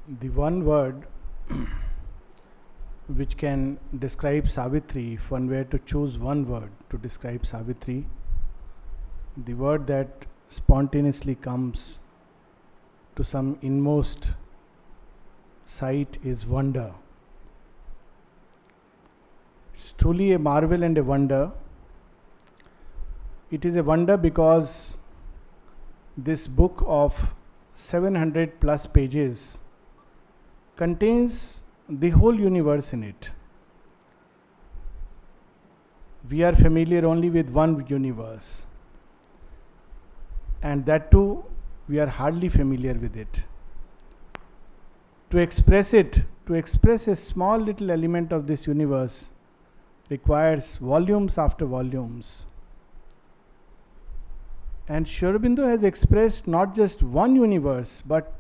The one word which can describe Savitri, if one were to choose one word to describe Savitri, the word that spontaneously comes to some inmost sight is wonder. It's truly a marvel and a wonder. It is a wonder because this book of 700 plus pages contains the whole universe in it. We are familiar only with one universe, and that too we are hardly familiar with it. To express it, to express a small little element of this universe requires volumes after volumes. And Aurobindo has expressed not just one universe but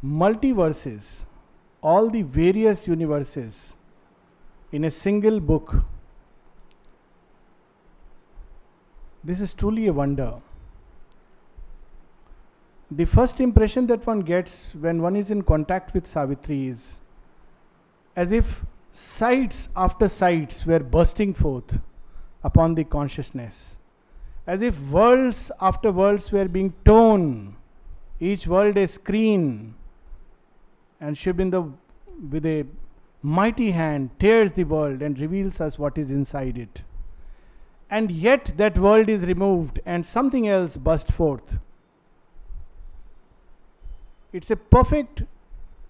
multiverses, all the various universes in a single book. This is truly a wonder. The first impression that one gets when one is in contact with Savitri is as if sights after sights were bursting forth upon the consciousness, as if worlds after worlds were being torn, each world a screen, and Aurobindo with a mighty hand tears the world and reveals us what is inside it. And yet that world is removed and something else bursts forth. It's a perfect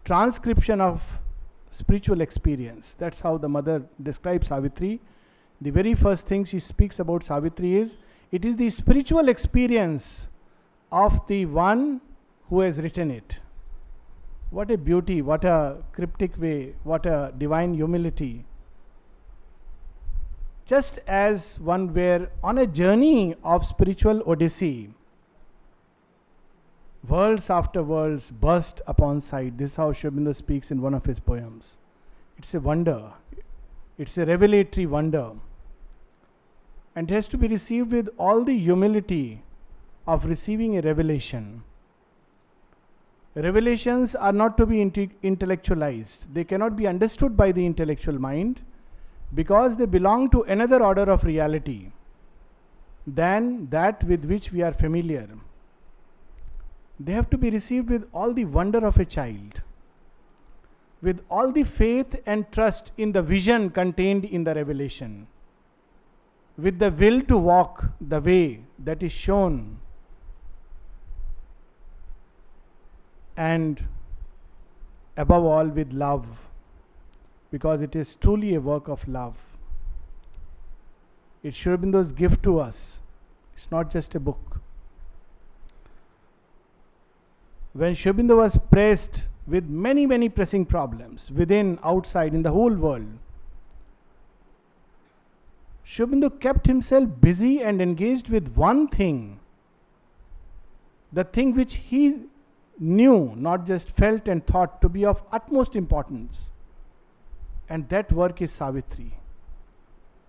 transcription of spiritual experience. That's how the mother describes Savitri. The very first thing she speaks about Savitri is, it is the spiritual experience of the one who has written it. What a beauty, what a cryptic way, what a divine humility. Just as one were on a journey of spiritual odyssey, worlds after worlds burst upon sight. This is how Aurobindo speaks in one of his poems. It's a wonder. It's a revelatory wonder. And it has to be received with all the humility of receiving a revelation. Revelations are not to be intellectualized. They cannot be understood by the intellectual mind because they belong to another order of reality than that with which we are familiar. They have to be received with all the wonder of a child, with all the faith and trust in the vision contained in the revelation, with the will to walk the way that is shown, and above all with love, because it is truly a work of love. It's Aurobindo's gift to us. It's not just a book. When Aurobindo was pressed with many, many pressing problems, within, outside, in the whole world, Aurobindo kept himself busy and engaged with one thing, the thing which he knew, not just felt and thought to be of utmost importance. And that work is Savitri.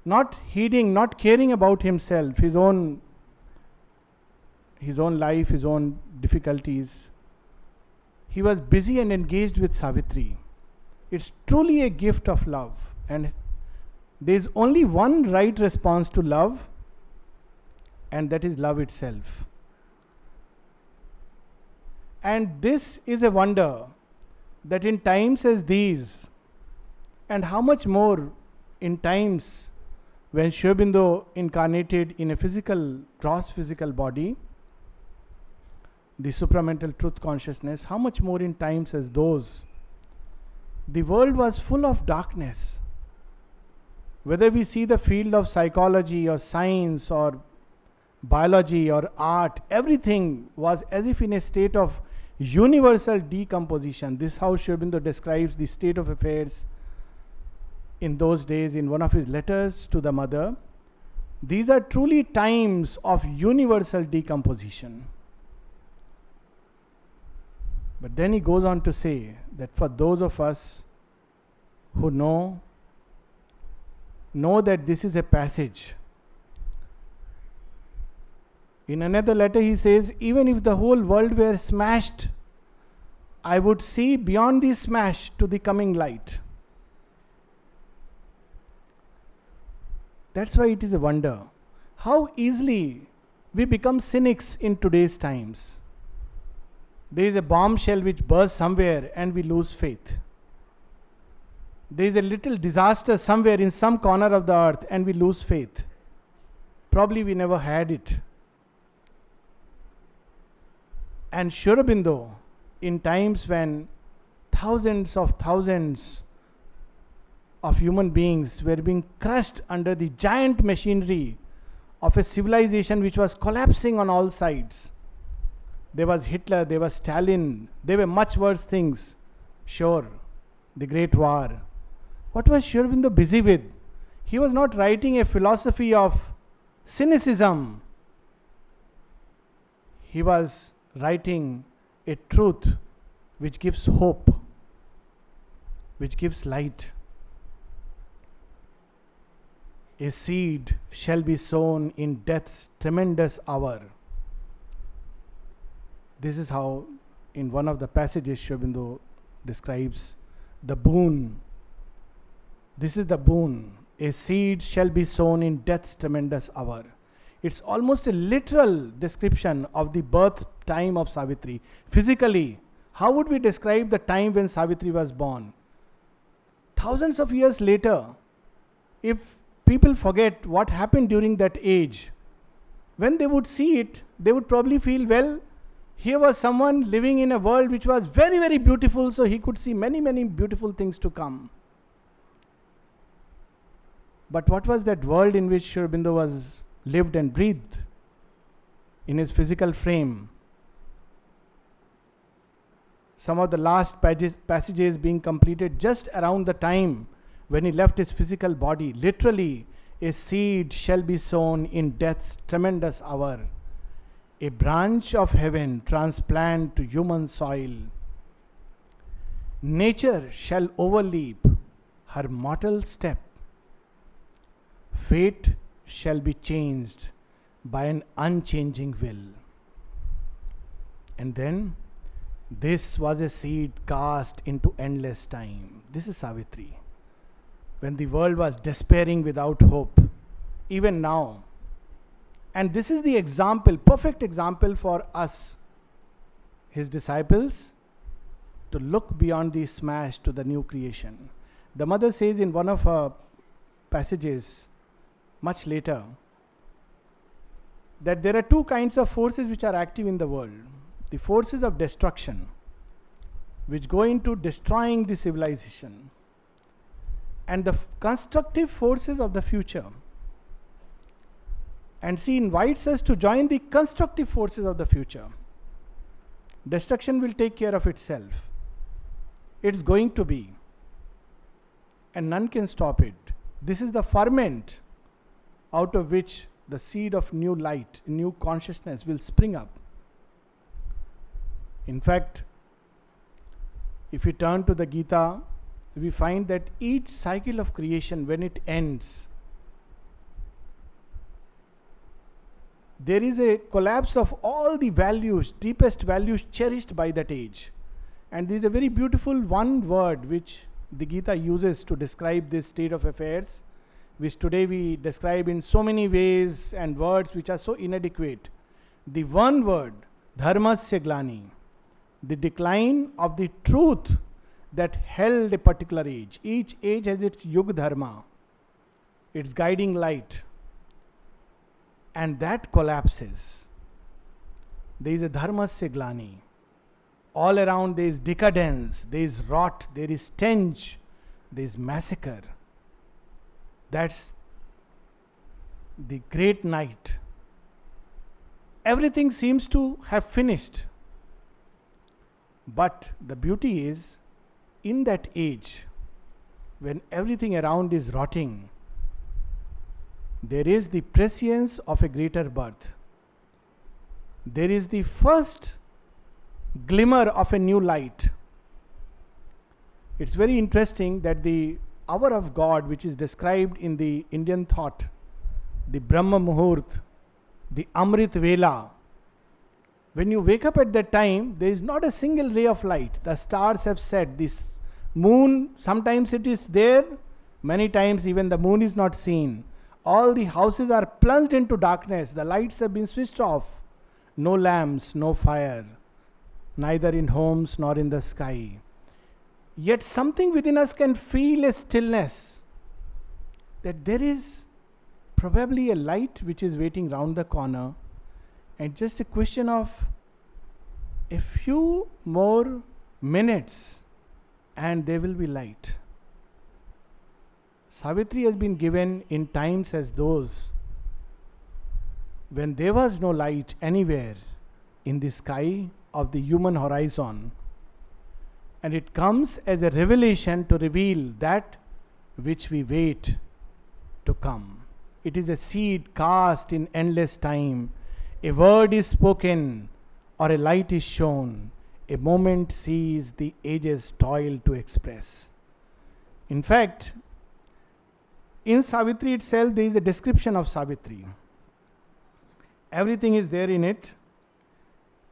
Not heeding, not caring about himself, his own life, his own difficulties. He was busy and engaged with Savitri. It's truly a gift of love, and there is only one right response to love, and that is love itself. And this is a wonder that in times as these, and how much more in times when Aurobindo incarnated in a physical, gross physical body, the supramental truth consciousness, how much more in times as those, the world was full of darkness. Whether we see the field of psychology or science or biology or art, everything was as if in a state of universal decomposition. This is how Aurobindo describes the state of affairs in those days in one of his letters to the mother. These are truly times of universal decomposition. But then he goes on to say that for those of us who know that this is a passage. In another letter he says, even if the whole world were smashed I would see beyond the smash to the coming light. That's why it is a wonder how easily we become cynics in today's times. There is a bombshell which bursts somewhere and we lose faith. There is a little disaster somewhere in some corner of the earth and we lose faith. Probably we never had it. And Aurobindo, in times when thousands of human beings were being crushed under the giant machinery of a civilization which was collapsing on all sides. There was Hitler, there was Stalin, there were much worse things. Sure, the Great War. What was Aurobindo busy with? He was not writing a philosophy of cynicism. He was writing a truth which gives hope, which gives light. A seed shall be sown in death's tremendous hour. This is how, in one of the passages, Aurobindo describes the boon. This is the boon. A seed shall be sown in death's tremendous hour. It's almost a literal description of the birth time of Savitri. Physically, how would we describe the time when Savitri was born? Thousands of years later, if people forget what happened during that age, when they would see it, they would probably feel, well, here was someone living in a world which was very, very beautiful, so he could see many, many beautiful things to come. But what was that world in which Aurobindo was lived and breathed in his physical frame? Some of the last passages being completed just around the time when he left his physical body. Literally, a seed shall be sown in death's tremendous hour. A branch of heaven transplant to human soil. Nature shall overleap her mortal step. Fate shall be changed by an unchanging will. And then, this was a seed cast into endless time. This is Savitri. When the world was despairing without hope, even now. And this is the example, perfect example for us, his disciples, to look beyond the smash to the new creation. The mother says in one of her passages, much later, that there are two kinds of forces which are active in the world. The forces of destruction, which go into destroying the civilization, and the constructive forces of the future. And she invites us to join the constructive forces of the future. Destruction will take care of itself. It's going to be. And none can stop it. This is the ferment out of which the seed of new light, new consciousness will spring up. In fact, if we turn to the Gita, we find that each cycle of creation, when it ends, there is a collapse of all the values, deepest values cherished by that age. And there is a very beautiful one word which the Gita uses to describe this state of affairs, which today we describe in so many ways and words which are so inadequate. The one word, dharmasya glani, the decline of the truth that held a particular age. Each age has its yug dharma, its guiding light, and that collapses. There is a dharmasya glani. All around there is decadence, there is rot, there is stench, there is massacre. That's the great night. Everything seems to have finished. But the beauty is, in that age, when everything around is rotting, there is the prescience of a greater birth. There is the first glimmer of a new light. It's very interesting that the hour of God, which is described in the Indian thought, the Brahma Muhurt, the Amrit Vela, When you wake up at that time, there is not a single ray of light. The stars have set. This moon, sometimes it is there, many times even the moon is not seen. All the houses are plunged into darkness. The lights have been switched off. No lamps, no fire, neither in homes nor in the sky. Yet something within us can feel a stillness, that there is probably a light which is waiting round the corner, and just a question of a few more minutes and there will be light. Savitri has been given in times as those when there was no light anywhere in the sky of the human horizon, and it comes as a revelation to reveal that which we wait to come. It is a seed cast in endless time. A word is spoken or a light is shown. A moment sees the ages toil to express. In fact, in Savitri itself, there is a description of Savitri. Everything is there in it.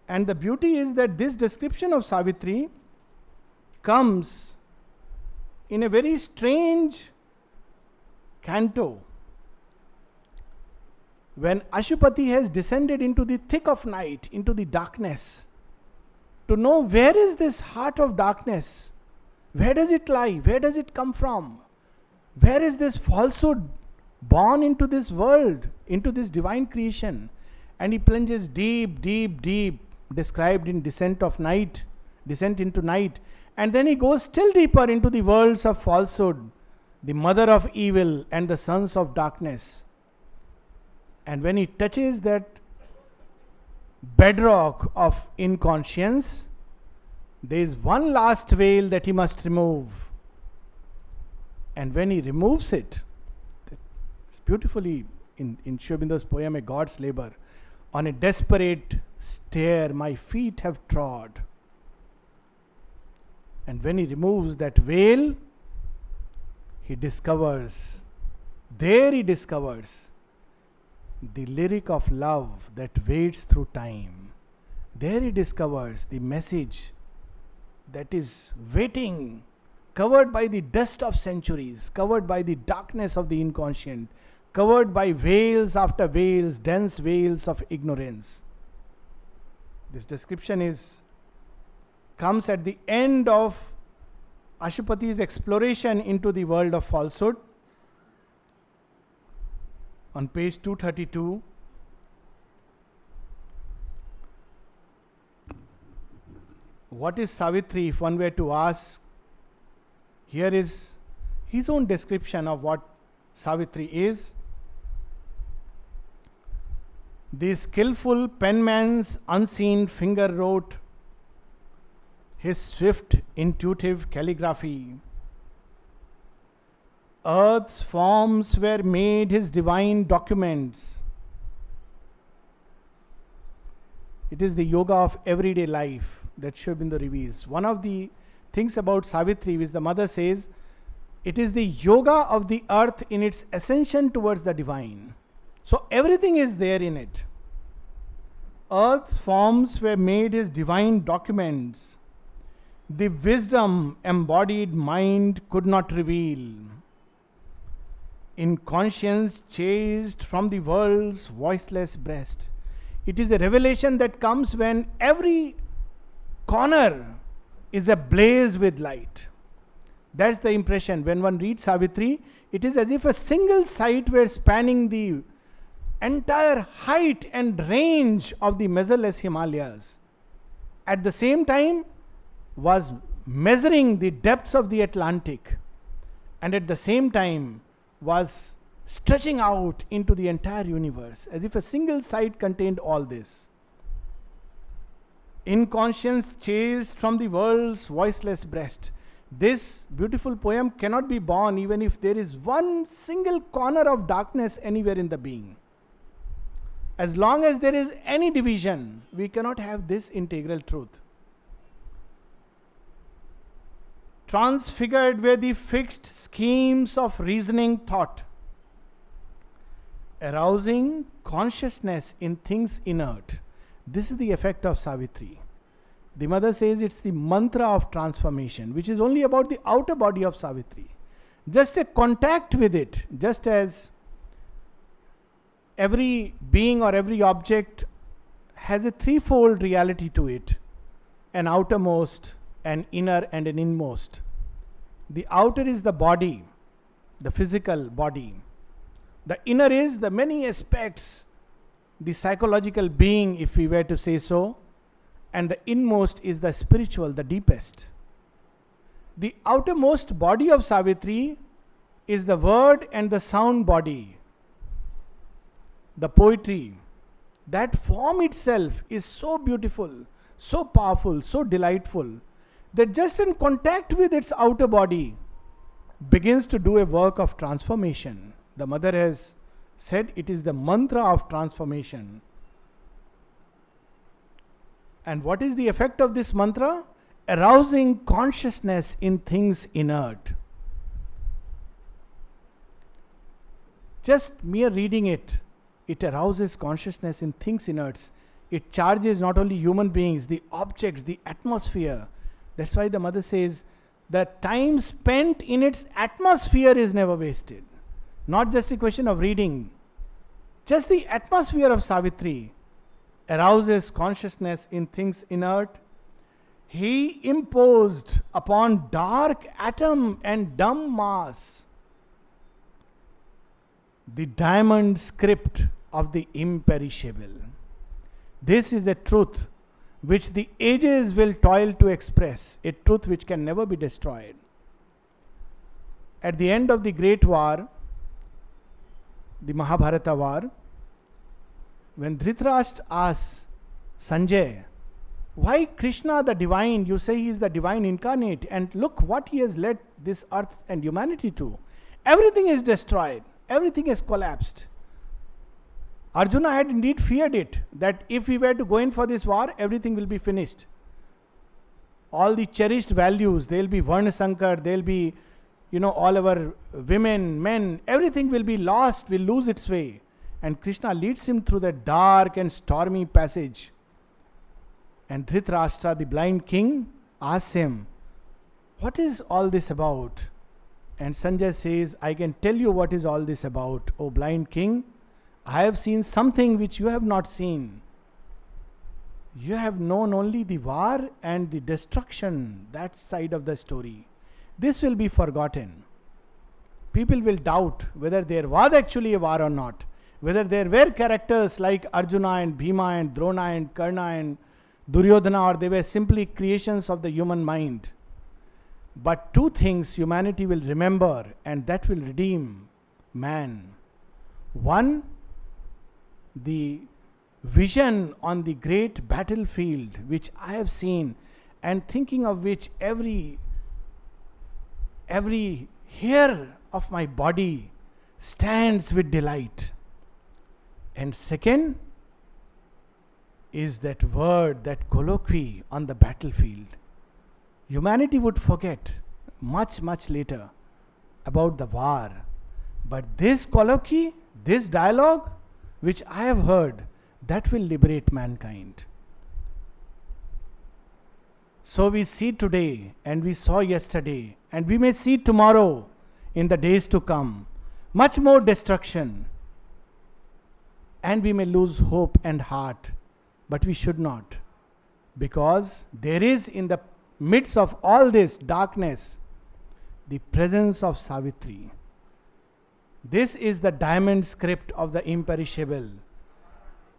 And the beauty is that this description of Savitri comes in a very strange canto. When Ashupati has descended into the thick of night, into the darkness, to know where is this heart of darkness, where does it lie, where does it come from, where is this falsehood born into this world, into this divine creation, and he plunges deep, deep, deep, described in descent into night, and then he goes still deeper into the worlds of falsehood, the mother of evil and the sons of darkness. And when he touches that bedrock of inconscience, there is one last veil that he must remove. And when he removes it, it's beautifully in Aurobindo poem, A God's Labor, on a desperate stair my feet have trod. And when he removes that veil, he discovers the lyric of love that waits through time. There he discovers the message that is waiting, covered by the dust of centuries, covered by the darkness of the inconscient, covered by veils after veils, dense veils of ignorance. This description comes at the end of Ashupati's exploration into the world of falsehood. On page 232, what is Savitri, if one were to ask? Here is his own description of what Savitri is. The skillful penman's unseen finger wrote his swift, intuitive calligraphy. Earth's forms were made his divine documents. It is the yoga of everyday life that Aurobindo reveals. One of the things about Savitri, which the mother says, it is the yoga of the earth in its ascension towards the divine. So everything is there in it. Earth's forms were made his divine documents. The wisdom embodied mind could not reveal. In conscience chased from the world's voiceless breast. It is a revelation that comes when every corner is ablaze with light. That's the impression. When one reads Savitri, it is as if a single sight were spanning the entire height and range of the measureless Himalayas. At the same time, was measuring the depths of the Atlantic, and at the same time was stretching out into the entire universe, as if a single sight contained all this. In conscience chased from the world's voiceless breast. This beautiful poem cannot be born even if there is one single corner of darkness anywhere in the being. As long as there is any division, we cannot have this integral truth. Transfigured were the fixed schemes of reasoning thought, arousing consciousness in things inert. This is the effect of Savitri. The mother says it's the mantra of transformation, which is only about the outer body of Savitri. Just a contact with it, just as every being or every object has a threefold reality to it: an outermost, an inner, and an inmost. The outer is the body, the physical body. The inner is the many aspects, the psychological being, if we were to say so, and the inmost is the spiritual, the deepest. The outermost body of Savitri is the word and the sound body, the poetry. That form itself is so beautiful, so powerful, so delightful, that just in contact with its outer body begins to do a work of transformation. The mother has said it is the mantra of transformation. And what is the effect of this mantra? Arousing consciousness in things inert. Just mere reading it, it arouses consciousness in things inert. It charges not only human beings, the objects, the atmosphere. That's why the mother says that time spent in its atmosphere is never wasted. Not just a question of reading. Just the atmosphere of Savitri arouses consciousness in things inert. He imposed upon dark atom and dumb mass the diamond script of the imperishable. This is a truth which the ages will toil to express, a truth which can never be destroyed. At the end of the great war, the Mahabharata war, when Dhritarashtra asks Sanjay, why Krishna the divine, you say he is the divine incarnate, and look what he has led this earth and humanity to. Everything is destroyed, everything has collapsed. Arjuna had indeed feared it, that if we were to go in for this war, everything will be finished. All the cherished values, they will be Varnasankar, they will be, all our women, men, everything will be lost, will lose its way. And Krishna leads him through that dark and stormy passage. And Dhritarashtra, the blind king, asks him, what is all this about? And Sanjay says, I can tell you what is all this about, O blind king. I have seen something which you have not seen. You have known only the war and the destruction, that side of the story. This will be forgotten. People will doubt whether there was actually a war or not, whether there were characters like Arjuna and Bhima and Drona and Karna and Duryodhana, or they were simply creations of the human mind. But two things humanity will remember, and that will redeem man. One, the vision on the great battlefield which I have seen, and thinking of which every hair of my body stands with delight. And second is that word, that colloquy on the battlefield. Humanity would forget much, much later about the war. But this colloquy, this dialogue, which I have heard, that will liberate mankind. So we see today, and we saw yesterday, and we may see tomorrow in the days to come, much more destruction. And we may lose hope and heart, but we should not. Because there is in the midst of all this darkness, the presence of Savitri. This is the diamond script of the imperishable.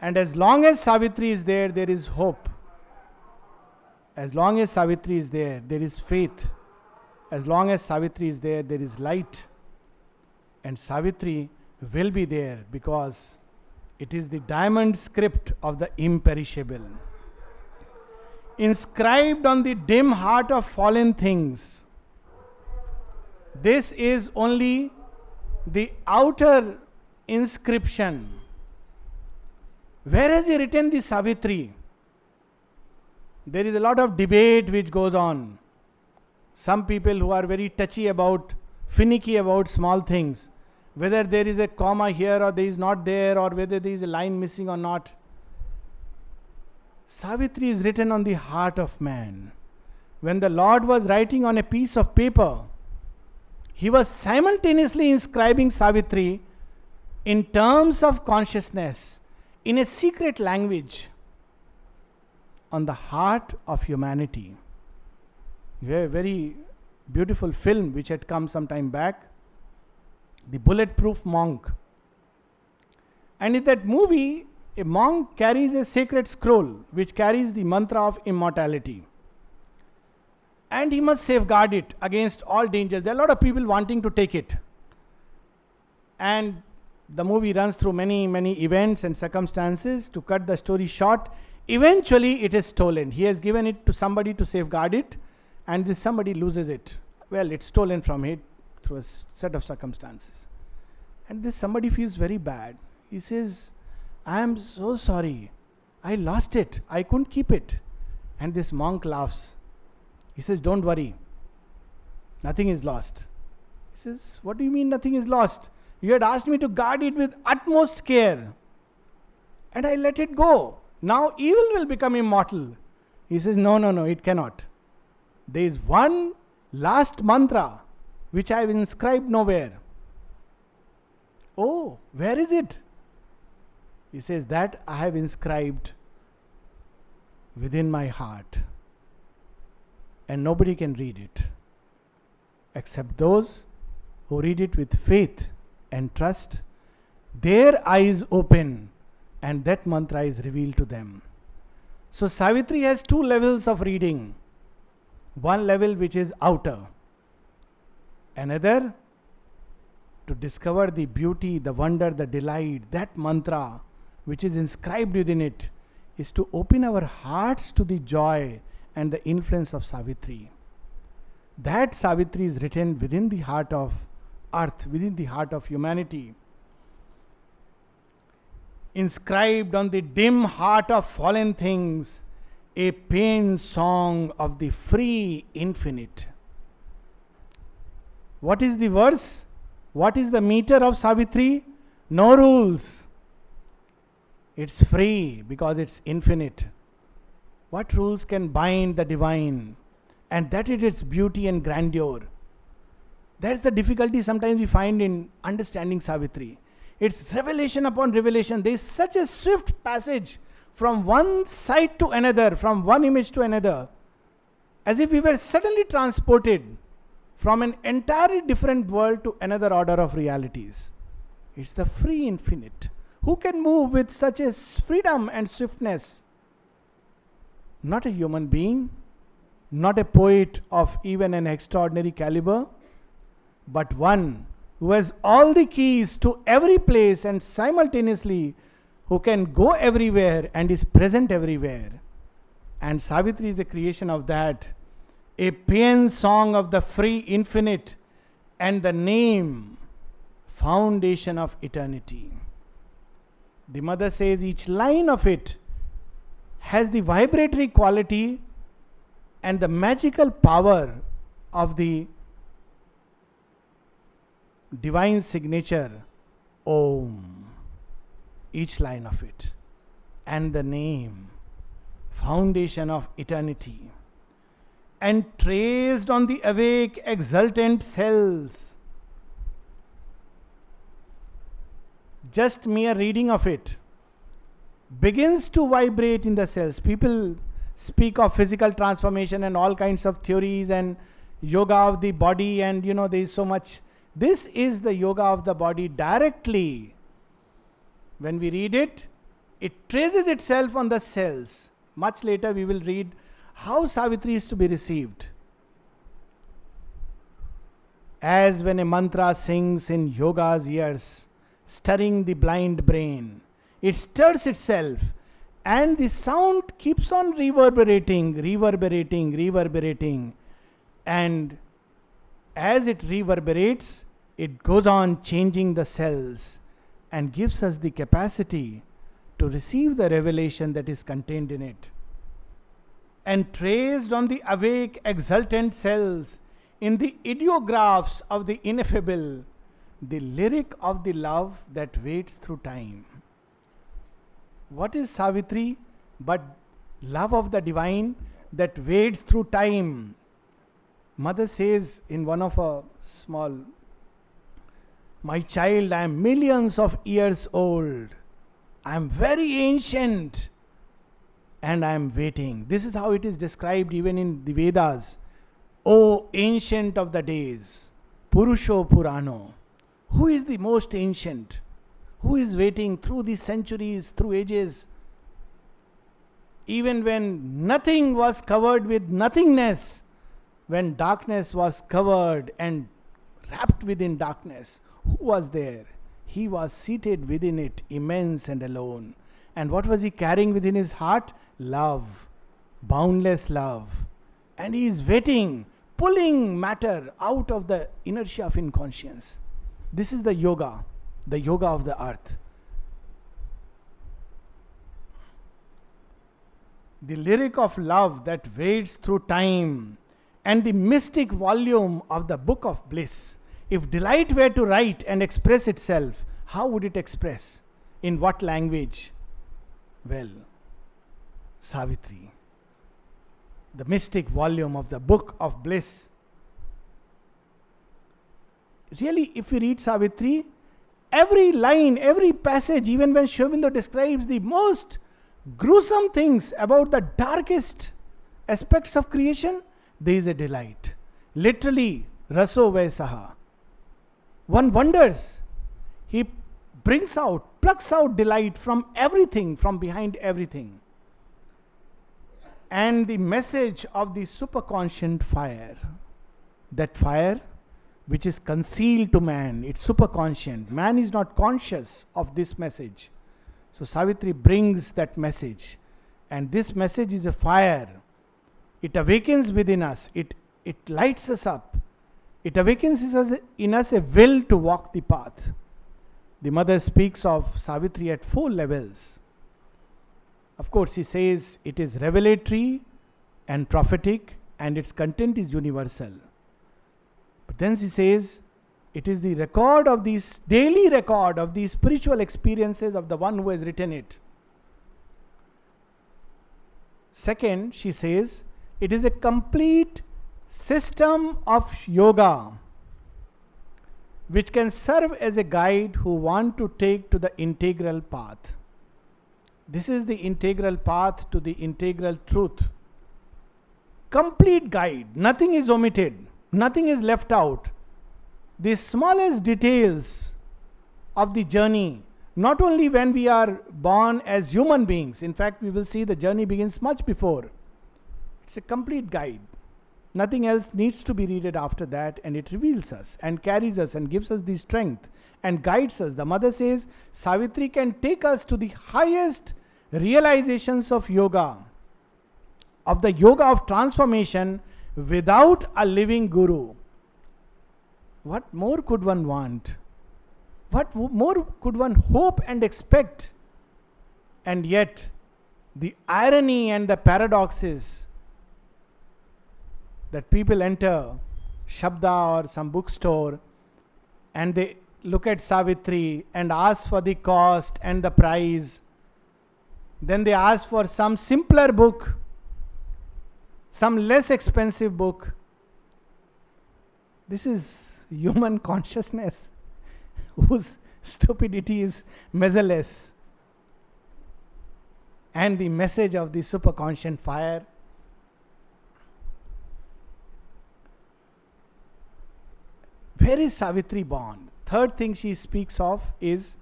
And as long as Savitri is there, there is hope. As long as Savitri is there, there is faith. As long as Savitri is there, there is light. And Savitri will be there because it is the diamond script of the imperishable. Inscribed on the dim heart of fallen things. This is only the outer inscription. Where has he written the Savitri? There is a lot of debate which goes on. Some people who are very touchy about, finicky about small things, whether there is a comma here or there is not there, or whether there is a line missing or not. Savitri is written on the heart of man. When the Lord was writing on a piece of paper, he was simultaneously inscribing Savitri in terms of consciousness, in a secret language, on the heart of humanity. We have a very beautiful film which had come some time back, The Bulletproof Monk. And in that movie, a monk carries a sacred scroll which carries the mantra of immortality. And he must safeguard it against all dangers. There are a lot of people wanting to take it. And the movie runs through many, many events and circumstances. To cut the story short, eventually it is stolen. He has given it to somebody to safeguard it, and this somebody loses it. Well, it's stolen from it through a set of circumstances. And this somebody feels very bad. He says, I am so sorry. I lost it. I couldn't keep it. And this monk laughs. He says, don't worry. Nothing is lost. He says, what do you mean nothing is lost? You had asked me to guard it with utmost care. And I let it go. Now evil will become immortal. He says, no, it cannot. There is one last mantra which I have inscribed nowhere. Oh, where is it? He says, that I have inscribed within my heart. And nobody can read it except those who read it with faith and trust. Their eyes open and that mantra is revealed to them. So Savitri has two levels of reading. One level which is outer. Another to discover the beauty, the wonder, the delight, that mantra which is inscribed within it, is to open our hearts to the joy and the influence of Savitri. That Savitri is written within the heart of earth, within the heart of humanity. Inscribed on the dim heart of fallen things, a pain song of the free infinite. What is the verse? What is the meter of Savitri? No rules. It's free because it's infinite. What rules can bind the divine? And that is its beauty and grandeur. That's the difficulty sometimes we find in understanding Savitri. It's revelation upon revelation. There is such a swift passage from one side to another, from one image to another, as if we were suddenly transported from an entirely different world to another order of realities. It's the free infinite. Who can move with such a freedom and swiftness? Not a human being, not a poet of even an extraordinary caliber, but one who has all the keys to every place and simultaneously who can go everywhere and is present everywhere. And Savitri is a creation of that, a paean song of the free infinite, and the name, foundation of eternity. The mother says each line of it has the vibratory quality and the magical power of the divine signature, Om. Each line of it. And the name, foundation of eternity. And traced on the awake, exultant cells. Just mere reading of it begins to vibrate in the cells. People speak of physical transformation and all kinds of theories and yoga of the body, and there is so much. This is the yoga of the body directly. When we read it, it traces itself on the cells. Much later we will read how Savitri is to be received. As when a mantra sings in yoga's ears, stirring the blind brain, it stirs itself, and the sound keeps on reverberating, and as it reverberates, it goes on changing the cells and gives us the capacity to receive the revelation that is contained in it. And traced on the awake, exultant cells, in the ideographs of the ineffable, the lyric of the love that waits through time. What is Savitri but love of the divine that wades through time. Mother says in one of her small, "My child, I am millions of years old. I am very ancient and I am waiting." This is how it is described even in the Vedas. O ancient of the days, Purusho Purano. Who is the most ancient? Who is waiting through the centuries, through ages? Even when nothing was covered with nothingness, when darkness was covered and wrapped within darkness, who was there? He was seated within it, immense and alone. And what was he carrying within his heart? Love, boundless love. And he is waiting, pulling matter out of the inertia of inconscience. This is the yoga of the earth. The lyric of love that wades through time, and the mystic volume of the book of bliss. If delight were to write and express itself, how would it express? In what language? Well, Savitri, the mystic volume of the book of bliss. Really, if we read Savitri, every line, every passage, even when Sri Aurobindo describes the most gruesome things about the darkest aspects of creation, there is a delight. Literally, raso vaisaha. One wonders. He plucks out delight from everything, from behind everything. And the message of the superconscient fire, that fire which is concealed to man, it's superconscient. Man is not conscious of this message. So Savitri brings that message. And this message is a fire. It awakens within us. It lights us up. It awakens in us a will to walk the path. The mother speaks of Savitri at 4 levels. Of course, she says it is revelatory and prophetic, and its content is universal. But then she says it is the record of these, daily record of these spiritual experiences of the one who has written it. Second, she says it is a complete system of yoga which can serve as a guide who want to take to the integral path. This is the integral path to the integral truth. Complete guide. Nothing is omitted. Nothing is left out. The smallest details of the journey, not only when we are born as human beings, in fact, we will see the journey begins much before. It's a complete guide. Nothing else needs to be read after that, and it reveals us and carries us and gives us the strength and guides us. The mother says Savitri can take us to the highest realizations of yoga, of the yoga of transformation, without a living guru. What more could one want? What more could one hope and expect? And yet, the irony and the paradox is that people enter Shabda or some bookstore and they look at Savitri and ask for the cost and the price. Then they ask for some simpler book, some less expensive book. This is human consciousness whose stupidity is measureless. And the message of the superconscient fire. Where is Savitri born? Third thing she speaks of is,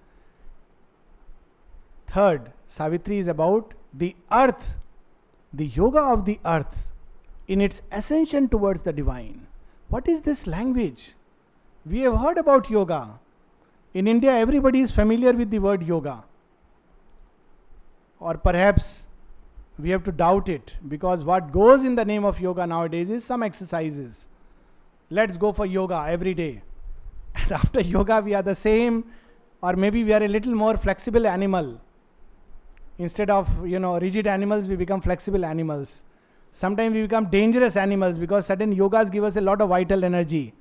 Savitri is about the earth, the yoga of the earth in its ascension towards the divine. What is this language? We have heard about yoga. In India, everybody is familiar with the word yoga. Or perhaps we have to doubt it, because what goes in the name of yoga nowadays is some exercises. Let's go for yoga every day. And after yoga, we are the same, or maybe we are a little more flexible animal. Instead of, rigid animals, we become flexible animals. Sometimes we become dangerous animals because certain yogas give us a lot of vital energy.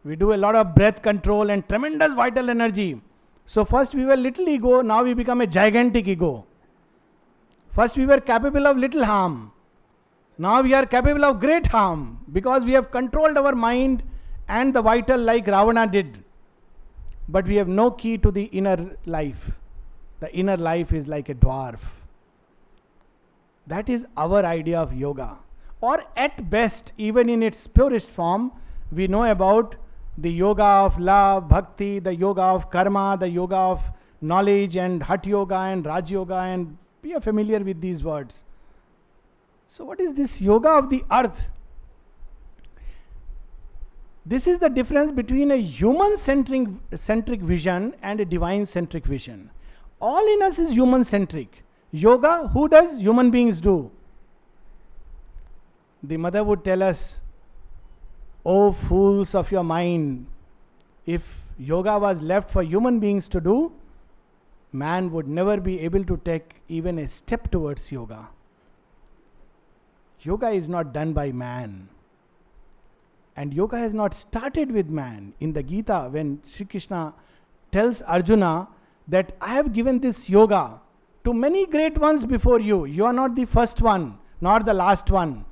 We do a lot of breath control and tremendous vital energy. So first we were little ego, now we become a gigantic ego. First we were capable of little harm. Now we are capable of great harm because we have controlled our mind and the vital like Ravana did. But we have no key to the inner life. The inner life is like a dwarf. That is our idea of yoga. Or at best, even in its purest form, we know about the yoga of love, bhakti, the yoga of karma, the yoga of knowledge, and Hatha yoga and Raj yoga, and we are familiar with these words. So what is this yoga of the earth? This is the difference between a human-centric vision and a divine-centric vision. All in us is human-centric. Yoga, who does? Human beings do. The mother would tell us, "Oh fools of your mind, if yoga was left for human beings to do, man would never be able to take even a step towards yoga." Yoga is not done by man. And yoga has not started with man. In the Gita, when Sri Krishna tells Arjuna that I have given this yoga to many great ones before you. You are not the first one, nor the last one.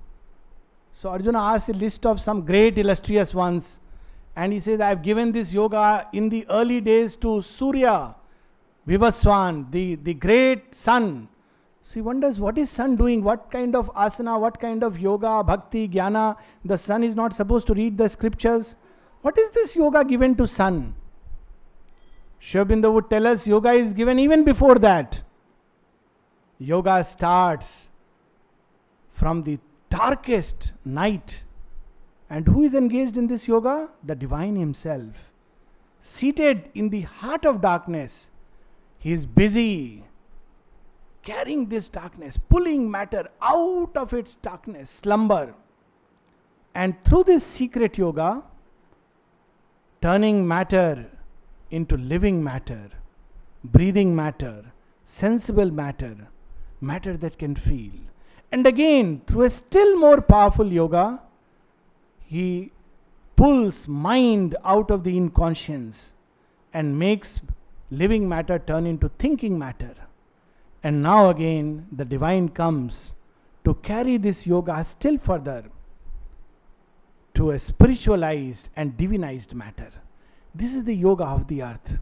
So Arjuna asks a list of some great illustrious ones. And he says, I have given this yoga in the early days to Surya, Vivaswan, the great sun. So he wonders, what is sun doing? What kind of asana, what kind of yoga, bhakti, jnana? The sun is not supposed to read the scriptures. What is this yoga given to sun? Sri Aurobindo would tell us, yoga is given even before that. Yoga starts from the darkest night. And who is engaged in this yoga? The divine himself. Seated in the heart of darkness, he is busy carrying this darkness, pulling matter out of its darkness, slumber. And through this secret yoga, turning matter into living matter, breathing matter, sensible matter, matter that can feel. And again, through a still more powerful yoga, he pulls mind out of the inconscience and makes living matter turn into thinking matter. And now again, the divine comes to carry this yoga still further to a spiritualized and divinized matter. This is the yoga of the earth.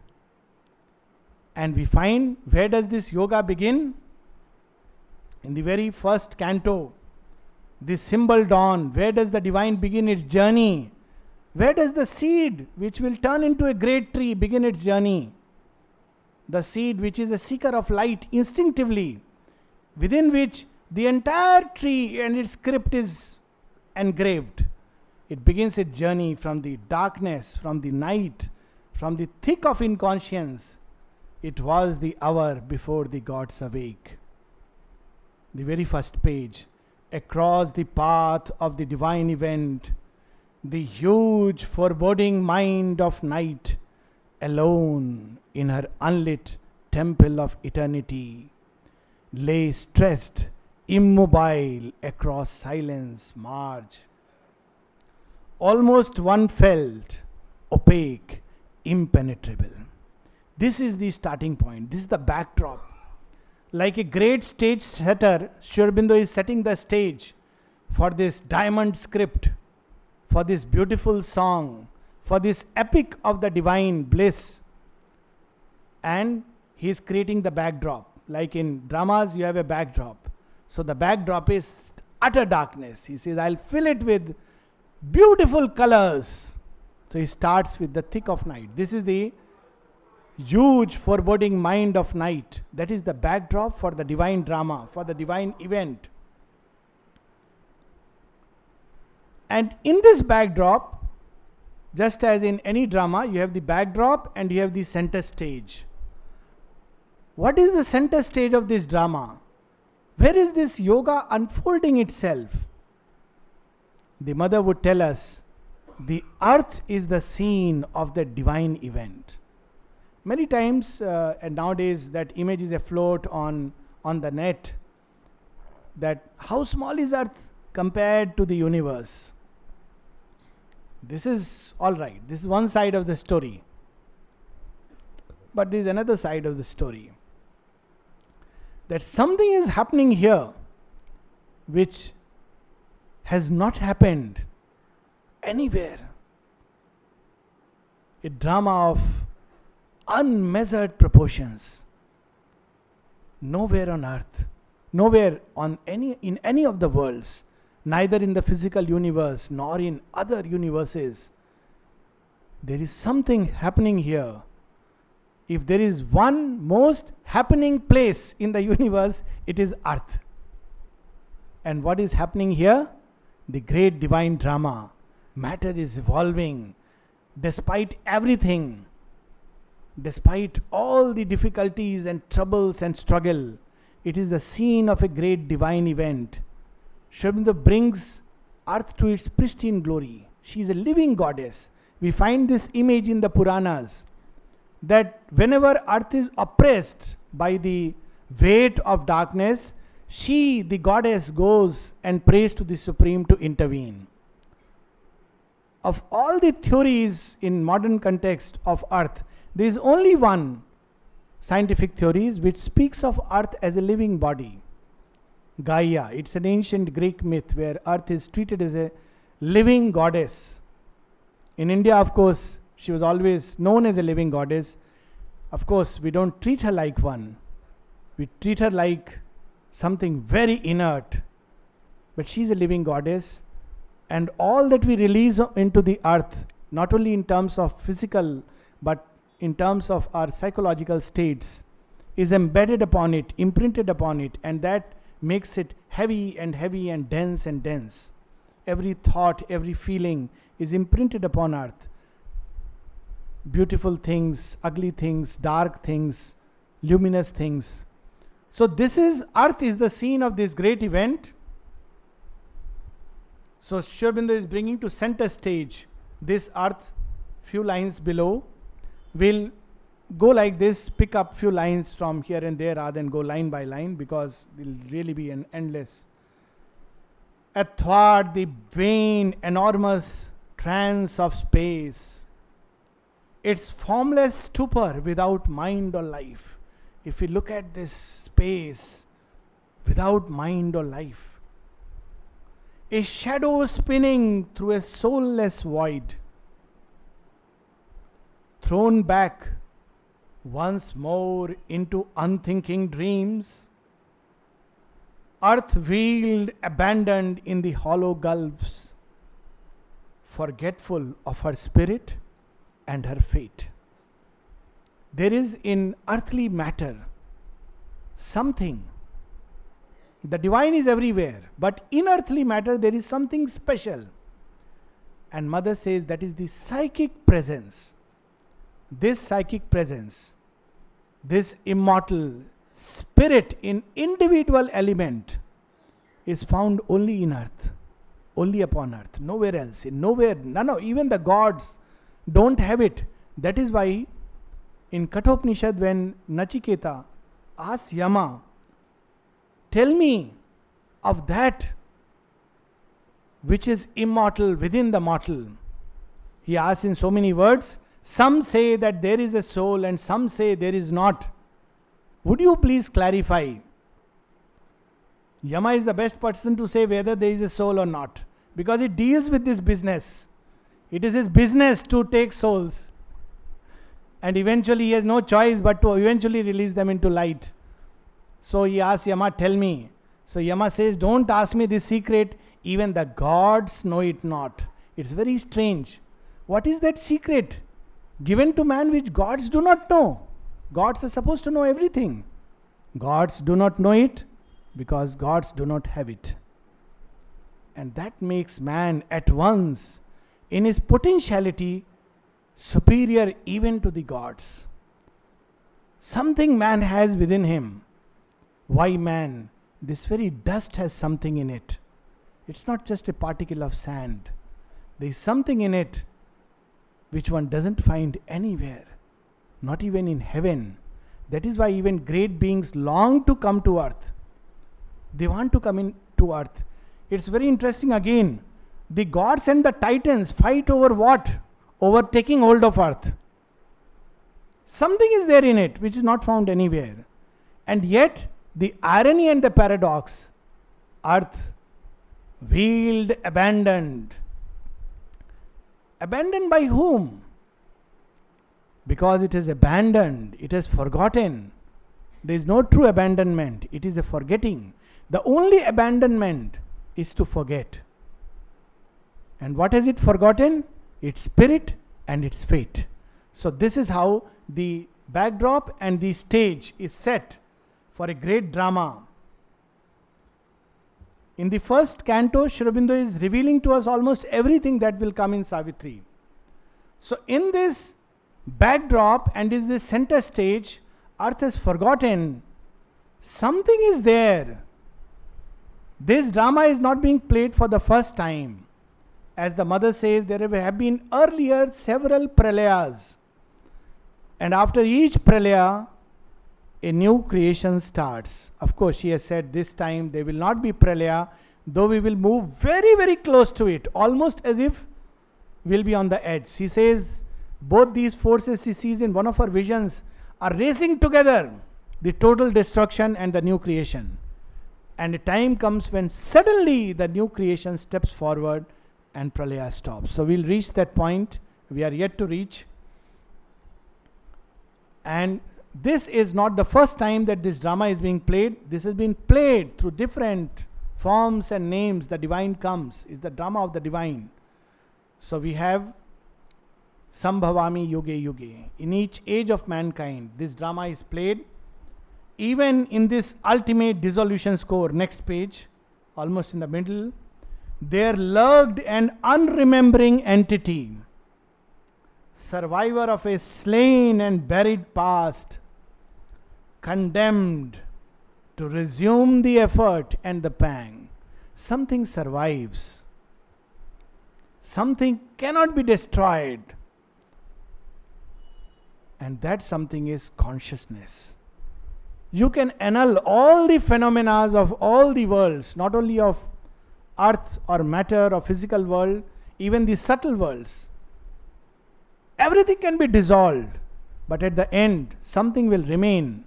And we find, where does this yoga begin? In the very first canto, the symbol dawn. Where does the divine begin its journey? Where does the seed, which will turn into a great tree, begin its journey? The seed, which is a seeker of light instinctively, within which the entire tree and its script is engraved. It begins its journey from the darkness, from the night, from the thick of inconscience. It was the hour before the gods awake. The very first page, across the path of the divine event, the huge foreboding mind of night, alone in her unlit temple of eternity, lay stressed, immobile across silence marge. Almost one felt, opaque, impenetrable. This is the starting point. This is the backdrop. Like a great stage setter, Sri Aurobindo is setting the stage for this diamond script, for this beautiful song, for this epic of the divine bliss. And he is creating the backdrop. Like in dramas, you have a backdrop. So the backdrop is utter darkness. He says, I'll fill it with beautiful colors. So he starts with the thick of night. This is the huge foreboding mind of night. That is the backdrop for the divine drama, for the divine event. And in this backdrop, just as in any drama, you have the backdrop and you have the center stage. What is the center stage of this drama? Where is this yoga unfolding itself? The mother would tell us, the earth is the scene of the divine event. Many times, and nowadays that image is afloat on the net, that how small is earth compared to the universe. This is all right. This is one side of the story. But there is another side of the story. that something is happening here which has not happened anywhere. A drama of unmeasured proportions. Nowhere on earth, nowhere in any of the worlds, neither in the physical universe nor in other universes. There is something happening here. If there is one most happening place in the universe, it is earth. And what is happening here? The great divine drama. Matter is evolving despite everything, despite all the difficulties and troubles and struggle. It is the scene of a great divine event. Sri Aurobindo brings earth to its pristine glory. She is a living goddess. We find this image in the Puranas, that whenever earth is oppressed by the weight of darkness, she, the goddess, goes and prays to the Supreme to intervene. Of all the theories in modern context of earth, there is only one scientific theory which speaks of earth as a living body. Gaia. It's an ancient Greek myth where earth is treated as a living goddess. In India, of course, she was always known as a living goddess. Of course, we don't treat her like one. We treat her like something very inert. But she's a living goddess. And all that we release into the earth, not only in terms of physical, but in terms of our psychological states, is embedded upon it, imprinted upon it, and that makes it heavy and dense and dense. Every thought, every feeling is imprinted upon earth. Beautiful things, ugly things, dark things, luminous things. So earth is the scene of this great event. So Sri Aurobindo is bringing to center stage this earth. Few lines below will go like this, pick up few lines from here and there rather than go line by line, because it will really be an endless. Athwart the vain, enormous trance of space, its formless stupor without mind or life. If we look at this space without mind or life, a shadow spinning through a soulless void, thrown back once more into unthinking dreams, earth wheeled, abandoned in the hollow gulfs, forgetful of her spirit and her fate. There is in earthly matter something. The divine is everywhere, but in earthly matter there is something special. And Mother says that is the psychic presence. This psychic presence, this immortal spirit in individual element, is found only in earth, only upon earth, nowhere else. Nowhere, even the gods don't have it. That is why in Kathopanishad, when Nachiketa asks Yama, tell me of that which is immortal within the mortal, he asks in so many words. Some say that there is a soul and some say there is not. Would you please clarify? Yama is the best person to say whether there is a soul or not, because he deals with this business. It is his business to take souls, and eventually he has no choice but to eventually release them into light. So he asks Yama, tell me. So Yama says, don't ask me this secret, even the gods know it not. It's very strange. What is that secret given to man which gods do not know? Gods are supposed to know everything. Gods do not know it because gods do not have it. And that makes man at once, in his potentiality, superior even to the gods. Something man has within him. Why man? This very dust has something in it. It's not just a particle of sand. There is something in it which one doesn't find anywhere, not even in heaven. That is why even great beings long to come to earth. They want to come into earth. It's very interesting again. The gods and the titans fight over what? Over taking hold of earth. Something is there in it which is not found anywhere. And yet The irony and the paradox, earth wheeled, abandoned. Abandoned by whom? Because it is abandoned, it is forgotten. There is no true abandonment, it is a forgetting. The only abandonment is to forget. And what has it forgotten? Its spirit and its fate. So this is how the backdrop and the stage is set for a great drama. In the first canto, Sri Aurobindo is revealing to us almost everything that will come in Savitri. So in this backdrop and in this center stage, earth is forgotten. Something is there. This drama is not being played for the first time. As the mother says, there have been earlier several pralayas. And after each pralaya, a new creation starts. Of course, she has said this time there will not be pralaya, though we will move very, very close to it, almost as if we'll be on the edge. She says both these forces she sees in one of her visions are racing together, the total destruction and the new creation. And a time comes when suddenly the new creation steps forward and pralaya stops. So we'll reach that point. We are yet to reach. And this is not the first time that this drama is being played. This has been played through different forms and names. The divine comes. It's the drama of the divine. So we have Sambhavami Yuge Yuge. In each age of mankind, this drama is played. Even in this ultimate dissolution score, next page, almost in the middle, there lurked an unremembering entity, survivor of a slain and buried past, condemned to resume the effort and the pang. Something survives. Something cannot be destroyed. And that something is consciousness. You can annul all the phenomena of all the worlds, not only of earth or matter or physical world, even the subtle worlds. Everything can be dissolved, but at the end, something will remain,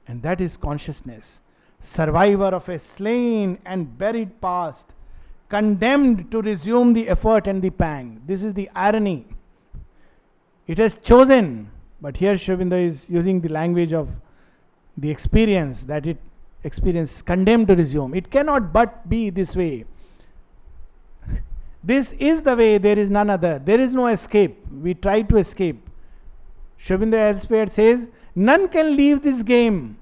and that is consciousness. Survivor of a slain and buried past, condemned to resume the effort and the pang. This is the irony. It has chosen, but here Sri Aurobindo is using the language of the experience, that it experience condemned to resume. It cannot but be this way. This is the way, there is none other. There is no escape. We try to escape. Sri Aurobindo elsewhere says, none can leave this game.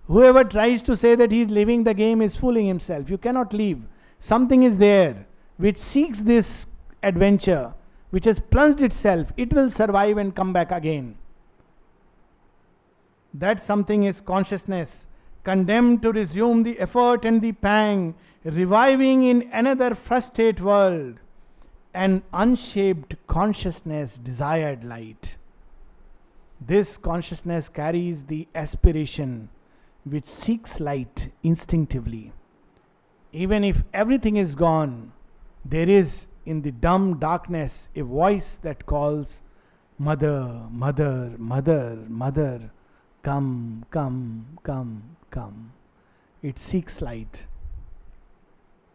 Whoever tries to say that he is leaving the game is fooling himself. You cannot leave. Something is there which seeks this adventure, which has plunged itself. It will survive and come back again. That something is consciousness, condemned to resume the effort and the pang, reviving in another frustrate world, an unshaped consciousness, desired light. This consciousness carries the aspiration which seeks light instinctively. Even if everything is gone, there is in the dumb darkness a voice that calls, Mother, Mother, Mother, Mother, come, come, come, come. It seeks light.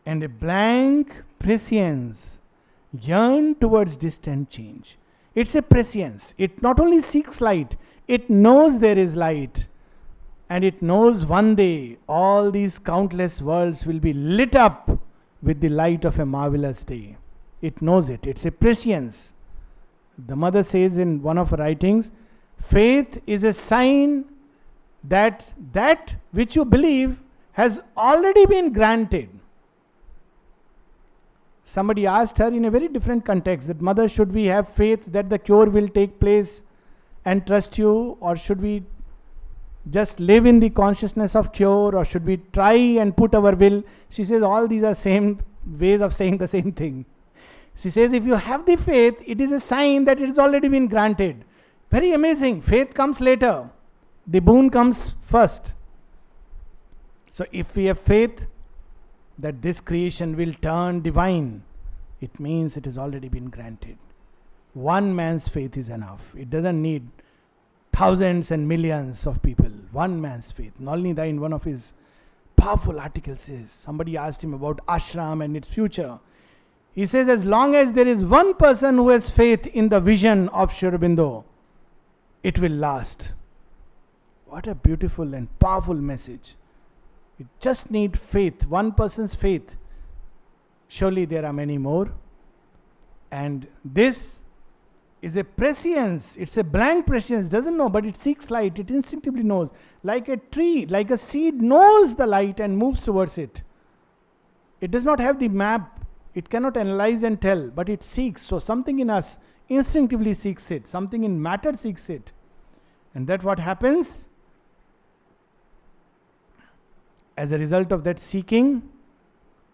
And a blank prescience yearn towards distant change. It's a prescience. It not only seeks light, it knows there is light. And it knows one day all these countless worlds will be lit up with the light of a marvelous day. It knows it. It's a prescience. The mother says in one of her writings, faith is a sign that that which you believe has already been granted. Somebody asked her in a very different context that, Mother, should we have faith that the cure will take place and trust you, or should we just live in the consciousness of cure, or should we try and put our will? She says all these are same ways of saying the same thing. She says if you have the faith, it is a sign that it has already been granted. Very amazing. Faith comes later. The boon comes first. So if we have faith that this creation will turn divine, it means it has already been granted. One man's faith is enough. It doesn't need thousands and millions of people. One man's faith. Nalini in one of his powerful articles says, somebody asked him about ashram and its future. He says, as long as there is one person who has faith in the vision of Sri Aurobindo, it will last. What a beautiful and powerful message. You just need faith, one person's faith. Surely there are many more. And this is a prescience. It's a blank prescience. Doesn't know, but it seeks light. It instinctively knows. Like a tree, like a seed knows the light and moves towards it. It does not have the map. It cannot analyze and tell, but it seeks. So something in us instinctively seeks it. Something in matter seeks it. And that what happens? As a result of that seeking,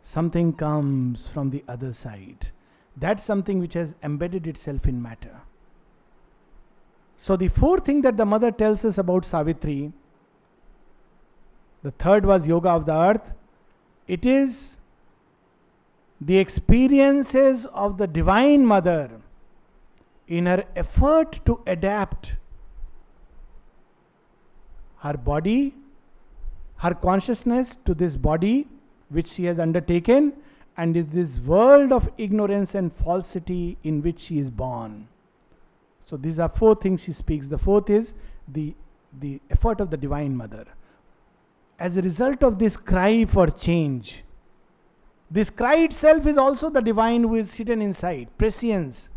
something comes from the other side. That's something which has embedded itself in matter. So the fourth thing that the mother tells us about Savitri, the third was yoga of the earth. It is the experiences of the Divine Mother in her effort to adapt her body, her consciousness to this body which she has undertaken, and in this world of ignorance and falsity in which she is born. So these are four things she speaks. The fourth is the effort of the Divine Mother. As a result of this cry for change, this cry itself is also the divine who is hidden inside, prescience.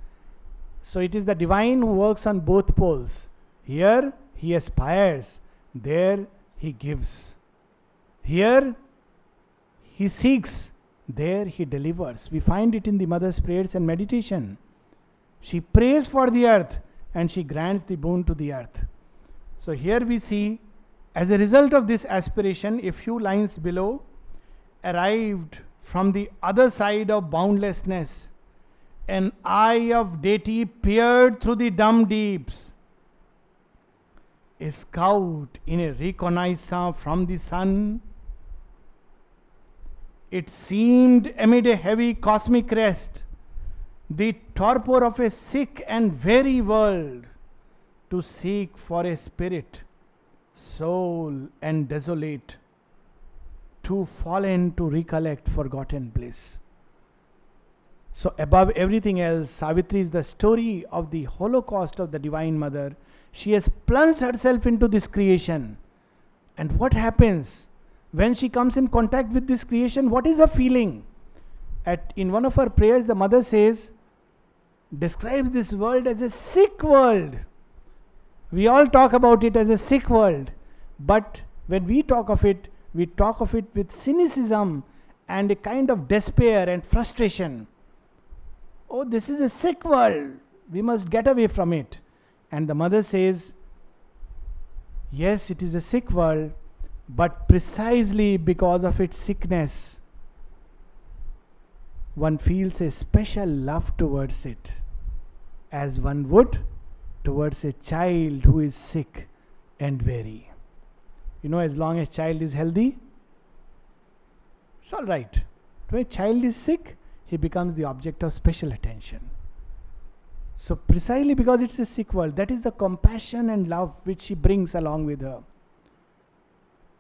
So it is the divine who works on both poles. Here he aspires, there he gives. Here he seeks, there he delivers. We find it in the mother's prayers and meditation. She prays for the earth and she grants the boon to the earth. So here we see, as a result of this aspiration, a few lines below, arrived from the other side of boundlessness, an eye of deity peered through the dumb deeps. A scout in a reconnaissance from the sun, it seemed amid a heavy cosmic rest, the torpor of a sick and weary world, to seek for a spirit, soul and desolate, too fallen to recollect forgotten bliss. So above everything else, Savitri is the story of the Holocaust of the Divine Mother. She has plunged herself into this creation. And what happens when she comes in contact with this creation? What is her feeling? In one of her prayers, the mother says, describes this world as a sick world. We all talk about it as a sick world. But when we talk of it with cynicism and a kind of despair and frustration. Oh, this is a sick world. We must get away from it. And the mother says, yes, it is a sick world, but precisely because of its sickness, one feels a special love towards it, as one would towards a child who is sick and weary. You know, as long as child is healthy, it's all right. When a child is sick, he becomes the object of special attention. So precisely because it's a sick world, that is the compassion and love which she brings along with her.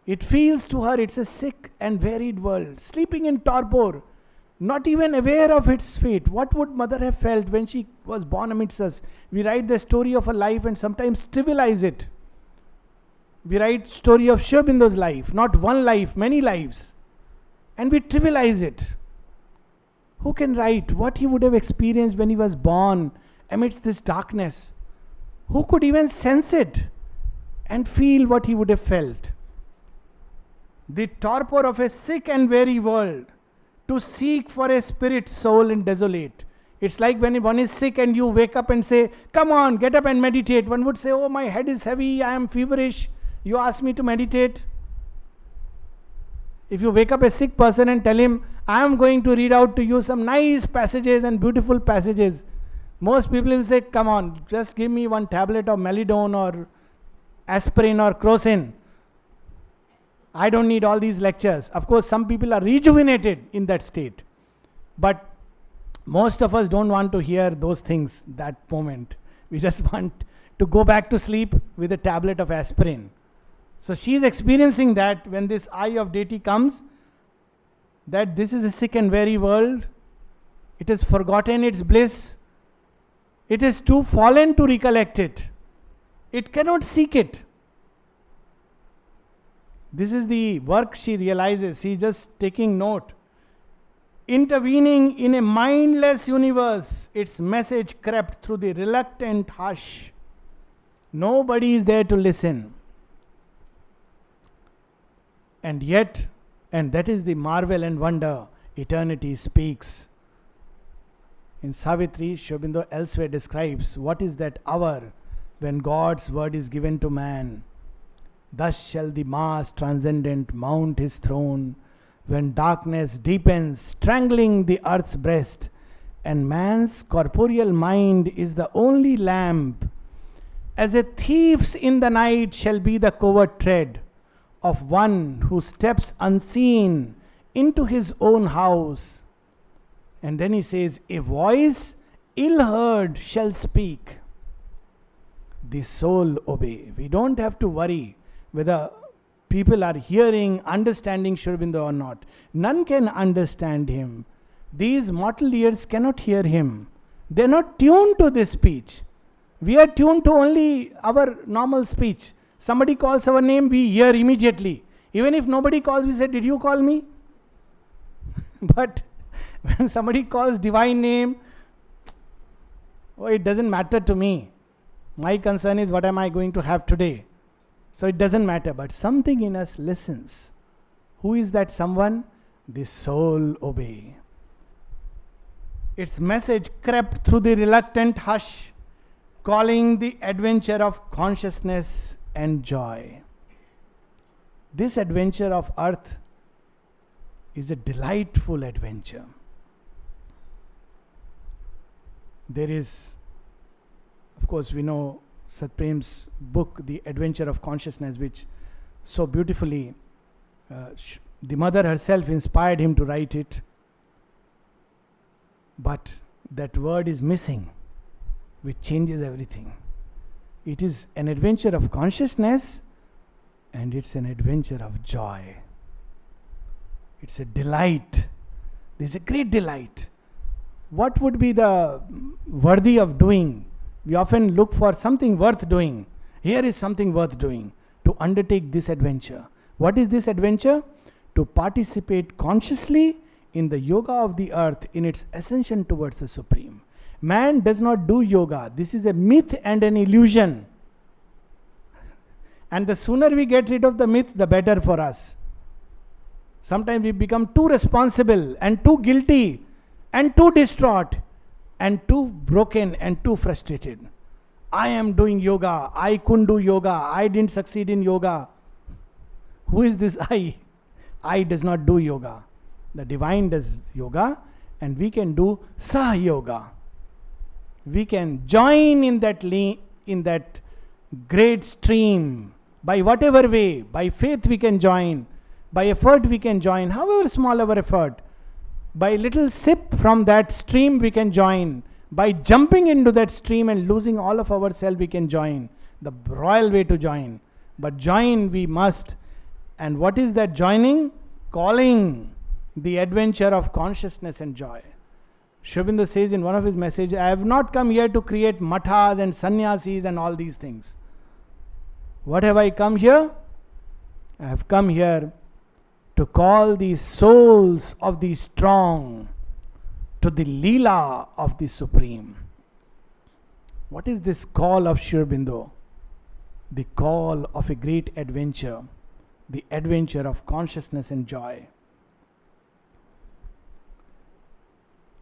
It feels to her it's a sick and wearied world, sleeping in torpor, not even aware of its fate. What would mother have felt when she was born amidst us? We write the story of her life and sometimes trivialize it. We write story of Sri Aurobindo's life, not one life, many lives. And we trivialize it. Who can write what he would have experienced when he was born amidst this darkness? Who could even sense it and feel what he would have felt? The torpor of a sick and weary world, to seek for a spirit, soul and desolate. It's like when one is sick and you wake up and say, come on, get up and meditate. One would say, oh, my head is heavy, I am feverish. You ask me to meditate. If you wake up a sick person and tell him, I am going to read out to you some nice passages and beautiful passages, most people will say, come on, just give me one tablet of Melidone or aspirin or Crocin. I don't need all these lectures. Of course, some people are rejuvenated in that state. But most of us don't want to hear those things that moment. We just want to go back to sleep with a tablet of aspirin. So she is experiencing that when this eye of deity comes, that this is a sick and weary world. It has forgotten its bliss. It is too fallen to recollect it. It cannot seek it. This is the work she realizes. She is just taking note. Intervening in a mindless universe, its message crept through the reluctant hush. Nobody is there to listen. And yet, and that is the marvel and wonder, eternity speaks. In Savitri, Aurobindo elsewhere describes what is that hour when God's word is given to man. Thus shall the mass transcendent mount his throne, when darkness deepens, strangling the earth's breast, and man's corporeal mind is the only lamp. As a thief's in the night shall be the covert tread of one who steps unseen into his own house. And then he says, a voice ill heard shall speak. The soul obey. We don't have to worry whether people are hearing, understanding Aurobindo or not. None can understand him. These mortal ears cannot hear him. They are not tuned to this speech. We are tuned to only our normal speech. Somebody calls our name, we hear immediately. Even if nobody calls, we say, did you call me? But when somebody calls divine name, oh, it doesn't matter to me. My concern is what am I going to have today? So it doesn't matter, but something in us listens. Who is that someone? The soul obey. Its message crept through the reluctant hush, calling the adventure of consciousness and joy. This adventure of earth is a delightful adventure. There is, of course, we know Satprem's book, The Adventure of Consciousness, which so beautifully, the mother herself inspired him to write it. But that word is missing, which changes everything. It is an adventure of consciousness and it's an adventure of joy. It's a delight. There's a great delight. What would be the worthy of doing? We often look for something worth doing. Here is something worth doing, to undertake this adventure. What is this adventure? To participate consciously in the yoga of the earth in its ascension towards the Supreme. Man does not do yoga. This is a myth and an illusion. And the sooner we get rid of the myth, the better for us. Sometimes we become too responsible and too guilty and too distraught and too broken and too frustrated. I am doing yoga. I couldn't do yoga. I didn't succeed in yoga. Who is this I? I does not do yoga. The divine does yoga and we can do Sah Yoga. We can join in that great stream by whatever way. By faith we can join. By effort we can join, however small our effort. By little sip from that stream we can join. By jumping into that stream and losing all of ourselves we can join. The royal way to join. But join we must. And what is that joining? Calling the adventure of consciousness and joy. Aurobindo says in one of his messages, I have not come here to create mathas and sannyasis and all these things. What have I come here? I have come here to call the souls of the strong to the Leela of the Supreme. What is this call of Aurobindo? The call of a great adventure, the adventure of consciousness and joy.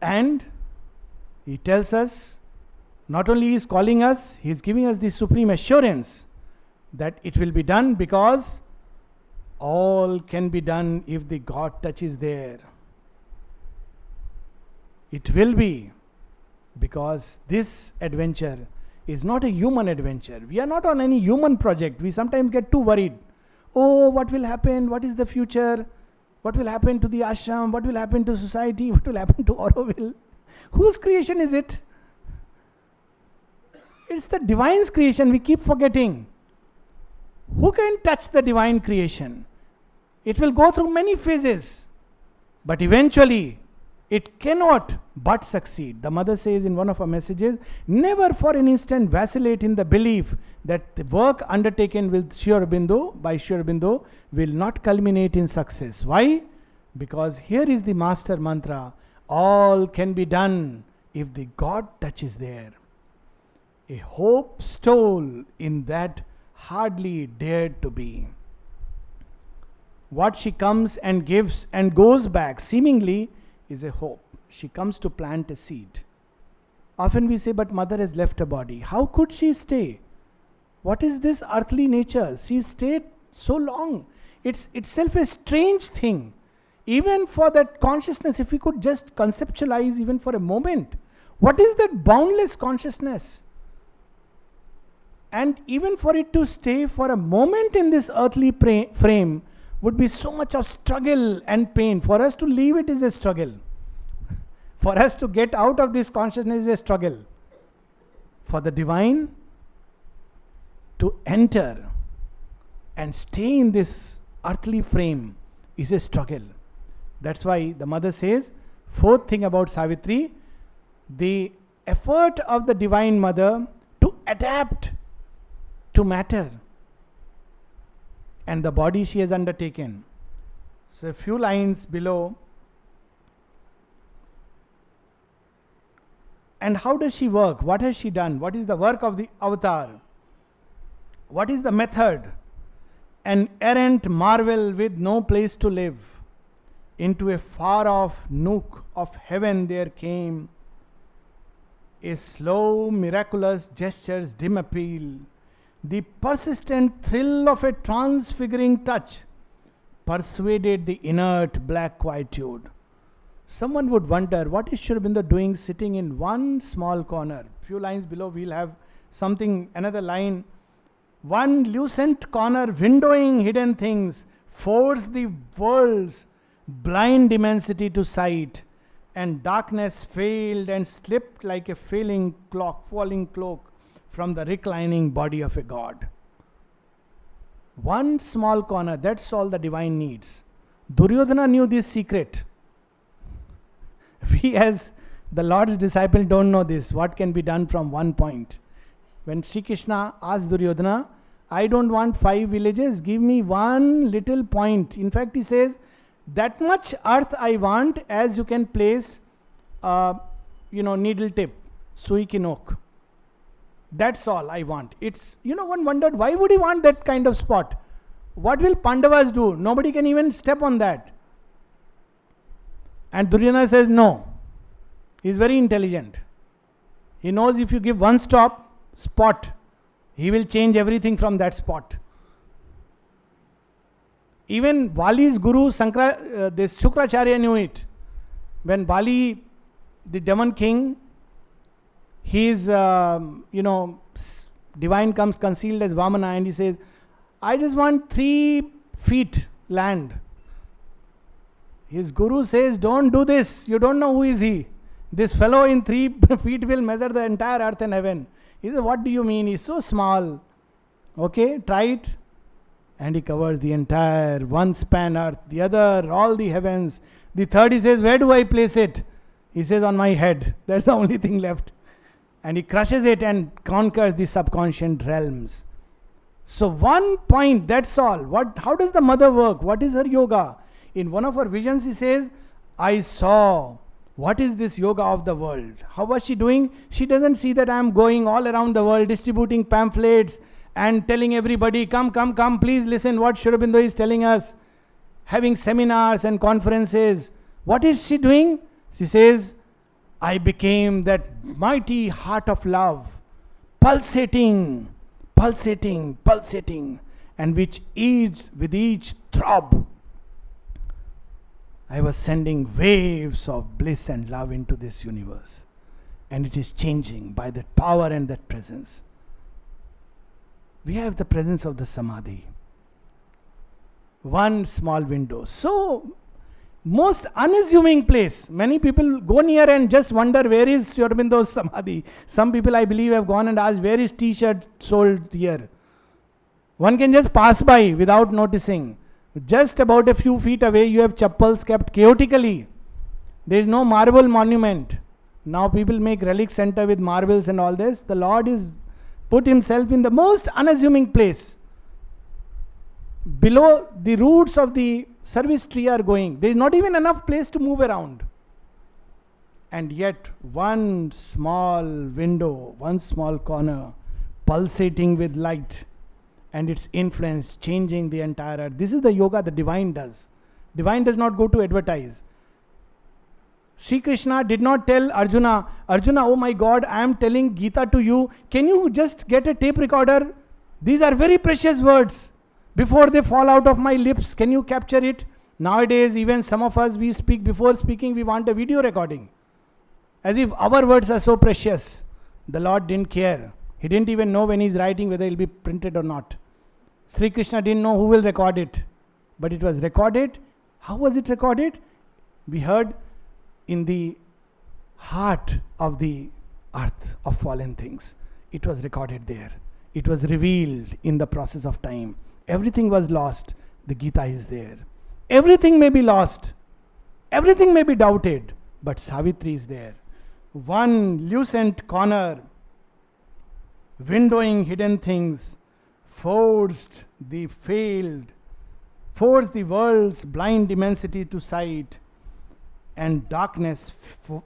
And he tells us, not only he is calling us, he is giving us the supreme assurance that it will be done, because all can be done if the God touch is there. It will be, because this adventure is not a human adventure. We are not on any human project. We sometimes get too worried. Oh, what will happen? What is the future? What will happen to the ashram? What will happen to society? What will happen to Aurobindo? Whose creation is it? It's the divine's creation. We keep forgetting. Who can touch the divine creation? It will go through many phases, but eventually it cannot but succeed. The mother says in one of her messages, never for an instant vacillate in the belief that the work undertaken with Sri Aurobindo, by Sri Aurobindo, will not culminate in success. Why? Because here is the master mantra, all can be done if the God touch is there. A hope stole in that hardly dared to be. What she comes and gives and goes back seemingly is a hope. She comes to plant a seed. Often we say, but mother has left her body. How could she stay? What is this earthly nature? She stayed so long. It's itself a strange thing. Even for that consciousness, if we could just conceptualize even for a moment, what is that boundless consciousness? And even for it to stay for a moment in this earthly frame would be so much of struggle and pain. For us to leave it is a struggle. For us to get out of this consciousness is a struggle. For the divine to enter and stay in this earthly frame is a struggle. That's why the mother says, fourth thing about Savitri, the effort of the divine mother to adapt to matter and the body she has undertaken. So a few lines below. And how does she work? What has she done? What is the work of the avatar? What is the method? An errant marvel with no place to live. Into a far off nook of heaven there came a slow, miraculous gesture's dim appeal. The persistent thrill of a transfiguring touch persuaded the inert black quietude. Someone would wonder, what is Sri Aurobindo doing sitting in one small corner? Few lines below we'll have something, another line. One lucent corner windowing hidden things, force the world's blind immensity to sight, and darkness failed and slipped like a falling cloak from the reclining body of a god. One small corner, that's all the divine needs. Duryodhana knew this secret. We as the Lord's disciple don't know this, what can be done from one point. When Sri Krishna asked Duryodhana, I don't want 5 villages, give me one little point. In fact, he says, that much earth I want as you can place needle tip, sui ki nok. That's all I want. It's, one wondered, why would he want that kind of spot? What will Pandavas do? Nobody can even step on that. And Duryodhana says, no. He's very intelligent. He knows if you give one spot, he will change everything from that spot. Even Vali's guru, this Shukracharya knew it. When Vali, the demon king, his, divine comes concealed as Vamana and he says, I just want 3 feet land. His guru says, don't do this. You don't know who is he. This fellow in 3 feet will measure the entire earth and heaven. He says, what do you mean? He's so small. Okay, try it. And he covers the entire one span earth, the other, all the heavens. The third, he says, where do I place it? He says, on my head. That's the only thing left. And he crushes it and conquers the subconscious realms. So one point, that's all. How does the mother work? What is her yoga? In one of her visions, he says, I saw. What is this yoga of the world? How was she doing? She doesn't see that I am going all around the world distributing pamphlets and telling everybody, come, please listen what Sri Aurobindo is telling us. Having seminars and conferences. What is she doing? She says, I became that mighty heart of love, pulsating, and with each throb, I was sending waves of bliss and love into this universe. And it is changing by that power and that presence. We have the presence of the Samadhi. One small window. So, most unassuming place. Many people go near and just wonder where is Sri Aurobindo's Samadhi. Some people I believe have gone and asked where is t-shirt sold here. One can just pass by without noticing. Just about a few feet away, you have chappals kept chaotically. There is no marble monument. Now people make relic center with marbles and all this. The Lord is put himself in the most unassuming place. Below the roots of the service tree are going. There is not even enough place to move around. And yet one small window, one small corner, pulsating with light, and its influence changing the entire earth. This is the yoga the divine does. Divine does not go to advertise. Sri Krishna did not tell Arjuna, Arjuna, oh my God, I am telling Gita to you. Can you just get a tape recorder? These are very precious words. Before they fall out of my lips, can you capture it? Nowadays, even some of us, we speak, before speaking, we want a video recording. As if our words are so precious. The Lord didn't care. He didn't even know when he's writing whether it will be printed or not. Sri Krishna didn't know who will record it. But it was recorded. How was it recorded? We heard in the heart of the earth of fallen things. It was recorded there. It was revealed in the process of time. Everything was lost. The Gita is there. Everything may be lost. Everything may be doubted. But Savitri is there. One lucent corner, windowing hidden things, forced the world's blind immensity to sight, and darkness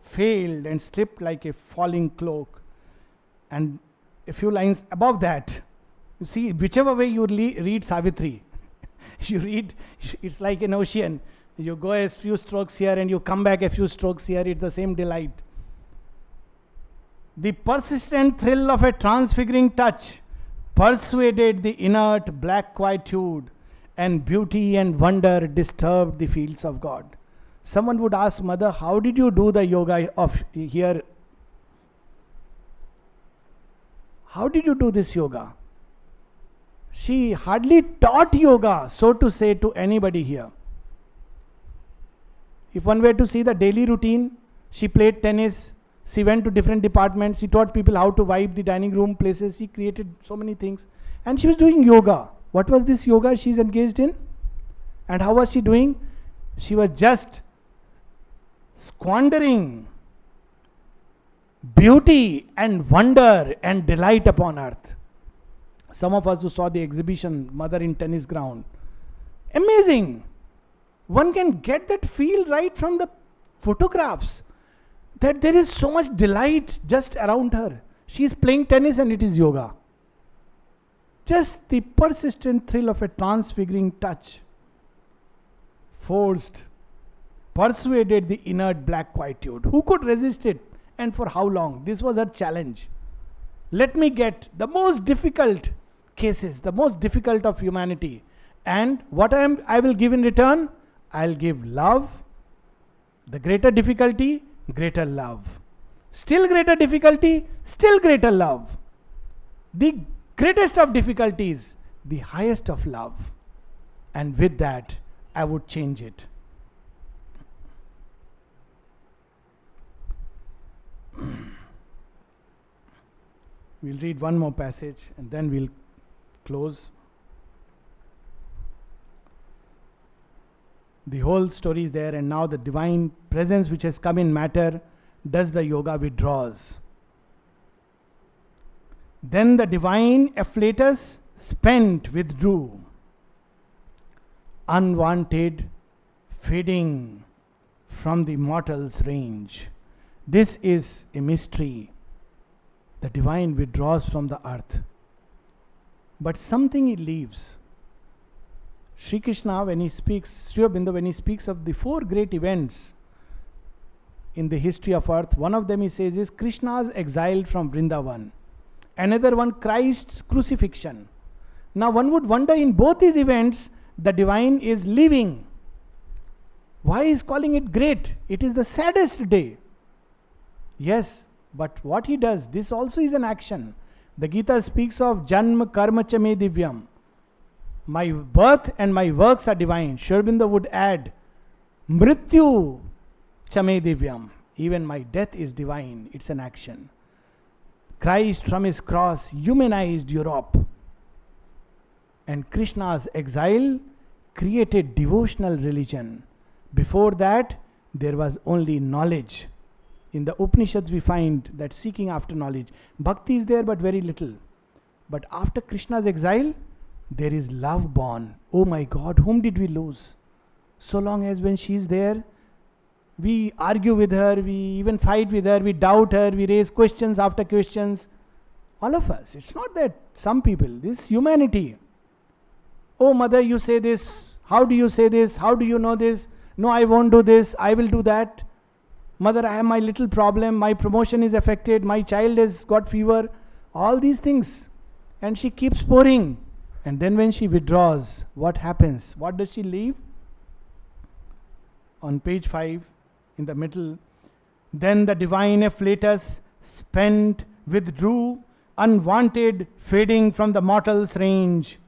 failed and slipped like a falling cloak. And a few lines above that, you see, whichever way you read Savitri, you read, it's like an ocean. You go a few strokes here and you come back a few strokes here, it's the same delight. The persistent thrill of a transfiguring touch persuaded the inert black quietude, and beauty and wonder disturbed the fields of God. Someone would ask, Mother, how did you do the yoga of here? How did you do this yoga? She hardly taught yoga, so to say, to anybody here. If one were to see the daily routine, she played tennis, she went to different departments, she taught people how to wipe the dining room places, she created so many things. And she was doing yoga. What was this yoga she's engaged in? And how was she doing? She was just squandering beauty and wonder and delight upon earth. Some of us who saw the exhibition, Mother in Tennis Ground, amazing. One can get that feel right from the photographs, that there is so much delight just around her. She is playing tennis and it is yoga. Just the persistent thrill of a transfiguring touch persuaded the inert black quietude. Who could resist it, and for how long? This was her challenge. Let me get the most difficult cases, the most difficult of humanity, and what I will give in return? I'll give love. The greater difficulty, greater love. Still greater difficulty, still greater love. The greatest of difficulties, the highest of love. And with that, I would change it. We'll read one more passage and then we'll close. The whole story is there, and now the divine presence which has come in matter does the yoga, withdraws. Then the divine afflatus spent withdrew, unwanted, fading from the mortal's range. This is a mystery. The divine withdraws from the earth, but something he leaves. Sri Krishna, when he speaks, Sri Aurobindo, when he speaks of the four great events in the history of earth, one of them he says is Krishna's exile from Vrindavan. Another one, Christ's crucifixion. Now one would wonder, in both these events, the divine is leaving. Why is calling it great? It is the saddest day. Yes, but what he does, this also is an action. The Gita speaks of Janma Karma Chame Divyam. My birth and my works are divine. Sri Aurobindo would add, Mrityu Chame Divyam. Even my death is divine. It's an action. Christ from his cross humanized Europe. And Krishna's exile created devotional religion. Before that, there was only knowledge. In the Upanishads we find that seeking after knowledge. Bhakti is there but very little. But after Krishna's exile, there is love born. Oh my God, whom did we lose? So long as when she is there, we argue with her, we even fight with her, we doubt her, we raise questions after questions. All of us. It's not that some people, this humanity. Oh mother, you say this. How do you say this? How do you know this? No, I won't do this. I will do that. Mother, I have my little problem. My promotion is affected. My child has got fever. All these things. And she keeps pouring. And then when she withdraws, what happens? What does she leave? On page 5, in the middle, then the divine afflatus, spent, withdrew, unwanted, fading from the mortal's range,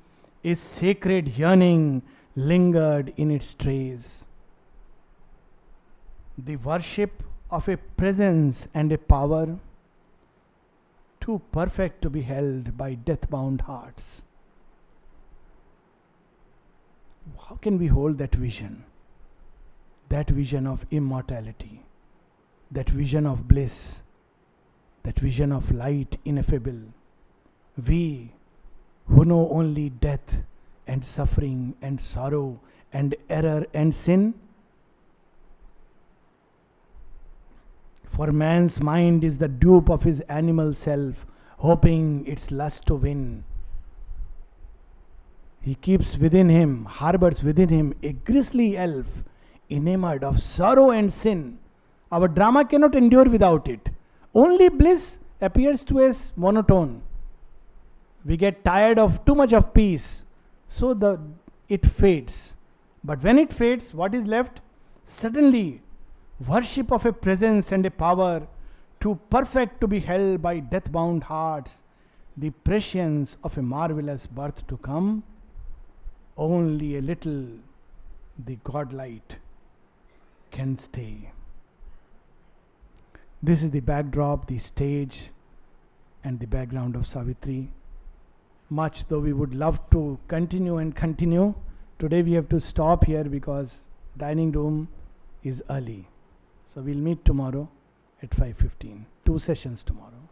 is sacred yearning lingered in its trace. The worship of a presence and a power too perfect to be held by death-bound hearts. How can we hold that vision? That vision of immortality, that vision of bliss, that vision of light ineffable. We who know only death and suffering and sorrow and error and sin. For man's mind is the dupe of his animal self, hoping its lust to win. He keeps within him, harbors within him a grisly elf, enamored of sorrow and sin. Our drama cannot endure without it. Only bliss appears to us monotone. We get tired of too much of peace, so it fades. But when it fades, what is left? Suddenly, worship of a presence and a power too perfect to be held by death-bound hearts, the prescience of a marvelous birth to come. Only a little the godlight can stay. This is the backdrop, the stage, and the background of Savitri. Much though we would love to continue, today we have to stop here because dining room is early. So we'll meet tomorrow at 5:15. 2 sessions tomorrow.